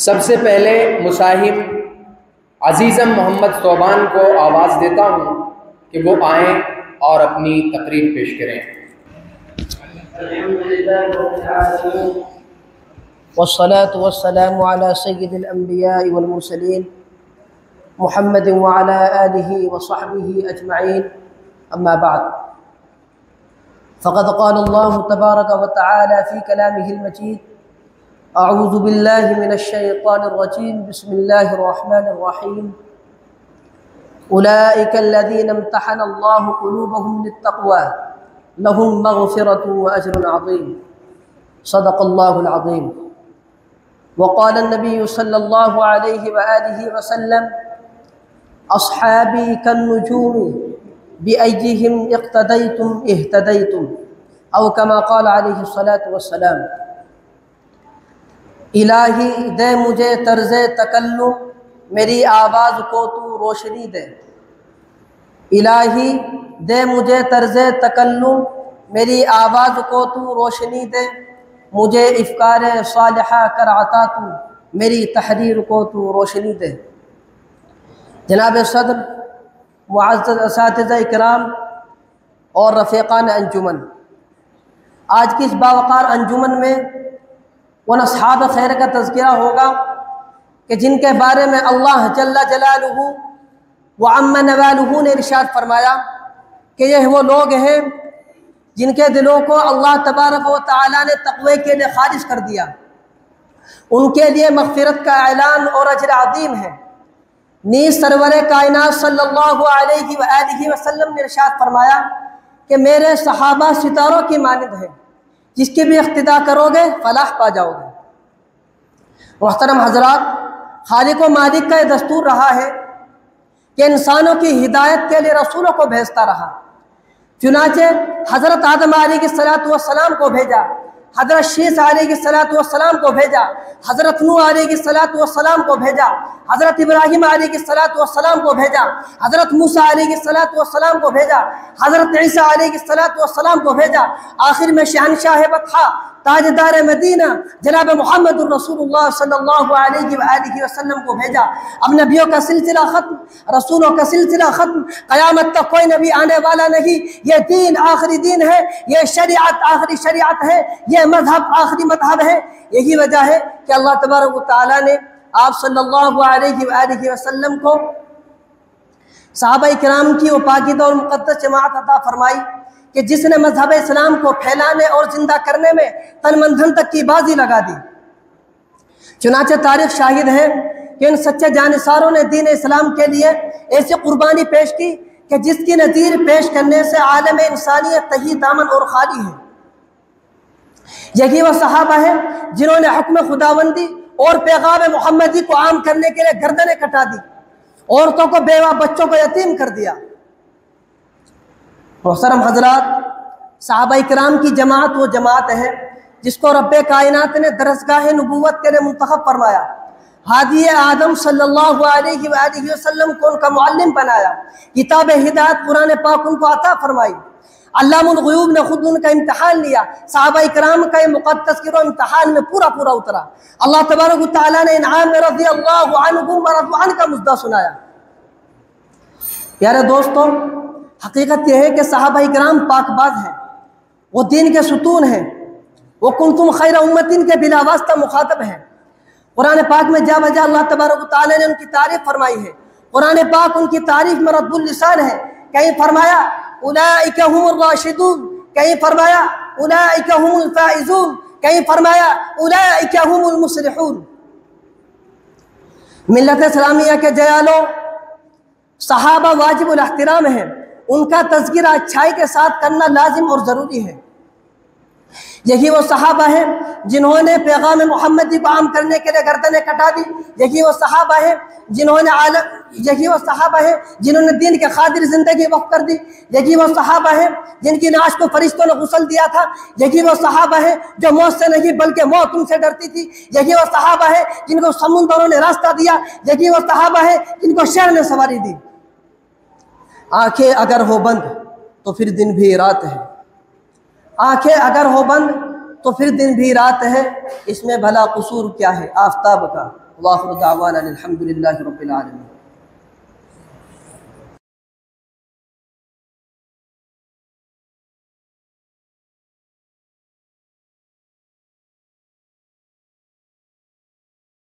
सबसे पहले मुसाहिब अजीज़म मोहम्मद सोबान को आवाज़ देता हूँ कि वो आएँ और अपनी तकरीर पेश करें। वस्सलातु वस्सलामु अला सय्यिदिल अंबिया'i वल मुरसलीन मुहम्मदिन व अला आलिहि व सहबिहि अजमईन, अम्मा बाद। फ़क़द क़ाल अल्लाहु तबारक व तआला फ़ी कलामिहिल मजीद, अऊज़ु बिल्लाहि मिनश शैतानिर रजीम, बिस्मिल्लाहिर रहमानिर रहीम। उलाइका अल्लज़ीना इम्तहना अल्लाहु क़ुलूबहुम लित्तक़वा लहुम मग़फ़िरतुन व अज्रुन अज़ीम। सदक़ल्लाहुल अज़ीम। वक़ाल अन्नबी सल्लल्लाहु अलैहि व आलिहि वसल्लम, अस्हाबी कन्नुजूमि बिअय्यिहिम इक़्तदैतुम इह्तदैतुम, औ कमा क़ाल अलैहि सलातु वस्सलाम। इलाही दे मुझे तर्ज़े तकल्लुम, मेरी आवाज़ को तू रोशनी दे। इलाही दे मुझे तर्ज़े तकल्लुम, मेरी आवाज़ को तू रोशनी दे। मुझे इफ़कार सालिहा कर अता तू, मेरी तहरीर को तू रोशनी दे। जनाब सदर, मुअज़्ज़ज़ असातिज़ा इकराम और रफ़ीक़ान अंजुमन, आज की इस बावक़ार अंजुमन में उन अस्हाब खैर का तज़किरा होगा कि जिनके बारे में अल्लाह जल्ला जलालुहु व अम्मा नवालुहु ने इरशाद फरमाया कि यह वो लोग हैं जिनके दिलों को अल्लाह तबारक व तआला ने तक़वे के लिए खारिज कर दिया। उनके लिए मग़फ़िरत का ऐलान और अजर अज़ीम है। नीज़ सरवरे कायनात सल्लल्लाहु अलैहि व आलिहि वसल्लम ने इरशाद फरमाया कि मेरे सहाबा सितारों की मानिंद है, जिसकी भी इक़्तिदा करोगे फलाह पा जाओगे। मुहतरम हज़रात, खालिक व मालिक का यह दस्तूर रहा है कि इंसानों की हिदायत के लिए रसूलों को भेजता रहा। चुनाचे हज़रत आदम अलैहिस्सलातु वस्सलाम को भेजा, हज़रत शीस अलैहिस्सलातु वस्सलाम को भेजा, हज़रत नूह अलैहिस्सलातु वस्सलाम को भेजा, हज़रत इब्राहीम अलैहिस्सलातु वस्सलाम को भेजा, हज़रत मूसा अलैहिस्सलातु वस्सलाम को भेजा, हज़रत ईसा अलैहिस्सलातु वस्सलाम को भेजा। आखिर में शहंशाह बतहा ताजदार मदीना जनाब मुहम्मदुर रसूलुल्लाह सल्लल्लाहु अलैहि व आलिहि वसल्लम को भेजा। अब नबियों का सिलसिला ख़त्म, रसूलों का सिलसिला ख़त्म, क़यामत तक कोई नबी आने वाला नहीं। ये दीन आखिरी दीन है, ये शरीअत आखिरी शरीअत है, ये मज़हब आखिरी मज़हब है। यही वजह है कि अल्लाह तबारक व तआला ने आप सल्लल्लाहु अलैहि व आलिहि वसल्लम को सहाबा किराम की वो पाकीज़ा और मुक़द्दस जमात अता फरमाई कि जिसने मज़हब इस्लाम को फैलाने और ज़िंदा करने में तन मन धन तक की बाजी लगा दी। चुनाचे तारीख़ शाहिद है कि इन सच्चे जानिसारों ने दीन इस्लाम के लिए ऐसी कुर्बानी पेश की कि जिसकी नज़ीर पेश करने से आलम इंसानियत तही दामन और खाली है। यही वह सहाबा है जिन्होंने हुक्म खुदाबंदी और पैगाम मोहम्मदी को आम करने के लिए गर्दनें कटा दी, औरतों को, बेवा बच्चों को यतीम कर दिया। मुहतरम हज़रात, सहाबा इकराम की जमात वो जमात है जिसको रब्बे कायनात ने दरसगाह नबूवत के लिए मुंतखब फरमाया। हादी आदम सल्लल्लाहु अलैहि व आलिहि वसल्लम को उनका मुअल्लिम बनाया। किताब हिदायत कुरान पाक उनको अता फरमाई। अल्लामुल ग़ुयूब ने खुद उनका इम्तिहान लिया। सहाबा इकराम का ये मुक़द्दस गिरोह इम्तिहान में पूरा पूरा उतरा। अल्लाह तबारक व तआला ने इनाम में रज़ियल्लाहु अन्हुम व रज़ू अन्हु का मुद्दा सुनाया। प्यारे दोस्तों, हकीकत यह है कि सहाबा इकराम पाकबाज हैं, वो दीन के सुतून हैं, वो कुंतुम खैर उम्मतिन के बिला वास्ता मुखातब हैं। कुरान पाक में जा बजा अल्लाह तबारक व तआला ने उनकी तारीफ फरमाई है। कुरान पाक उनकी तारीफ में रद्दुल लिसान है। कहीं फरमाया उलाइका हुमुर राशिदून, कहीं फरमाया उलाइका हुमुल फाइजून, कहीं फरमाया उलाइका हुमुल मुस्लिहून। मिल्लत इस्लामिया के जयालो, सहाबा वाजिबुल एहतराम हैं। उनका तज़किरा अच्छाई के साथ करना लाजिम और ज़रूरी है। यही वो सहाबा है जिन्होंने पैगाम मोहम्मदी को आम करने के लिए गर्दनें कटा दी। यही वो सहाबा है जिन्होंने दीन के खातिर ज़िंदगी वक़्फ़ कर दी। यही वो सहाबा है जिनकी नाश को फरिश्तों ने गुस्ल दिया था। यही वो सहाबा है जो मौत से नहीं बल्कि मौत उनसे डरती थी। यही वो सहाबा है जिनको समुंदरों ने रास्ता दिया। यही वो सहाबा है जिनको शहर ने सवारी दी। आंखें अगर हो बंद तो फिर दिन भी रात है, आंखें अगर हो बंद तो फिर दिन भी रात है। इसमें भला कसूर क्या है आफताब का। व आखिरु दावाना अनिल हम्दुलिल्लाहि रब्बिल आलमीन।